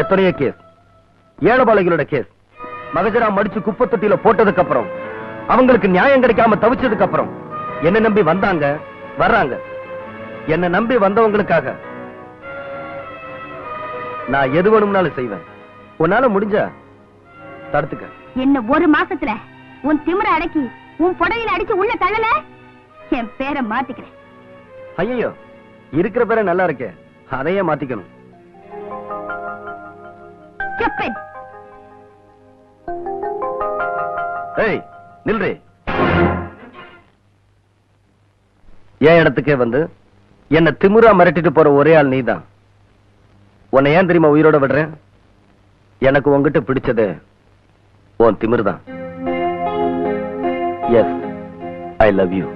எத்தனையோ case, ஏழபாளைகளோட case, மகஜரா மடிச்சு குப்பை தொட்டியில போட்டதுக்கு அப்புறம், அவங்களுக்கு நியாயம் கிடைக்காம தவிச்சதுக்கு அப்புறம் என்ன நம்பி வந்தாங்க, வர்றாங்க. என்ன நம்பி வந்தவங்களுக்காக நான் எது வேணும்னாலும் செய்வேன். உன்னால முடிஞ்ச தடுத்துக்க. என்ன ஒரு மாசத்துல உன் திமிர அடக்கி உன் புடவையில அடிச்சு உள்ள தள்ளல, என் பேரை மாத்திக்கிறேன். ஐயோ, இருக்கிற பேரை நல்லா இருக்கே, அதையே மாத்திக்கணும். ஏய் நில்றே. என் இடத்துக்கே வந்து என்ன திமிரா மிரட்டிட்டு போற ஒரே ஆள் நீதான். உன்னை ஏன் தெரியுமா உயிரோட விடுறேன்? எனக்கு உன்கிட்ட பிடிச்சது உன் திமிர் தான். Yes, I love you.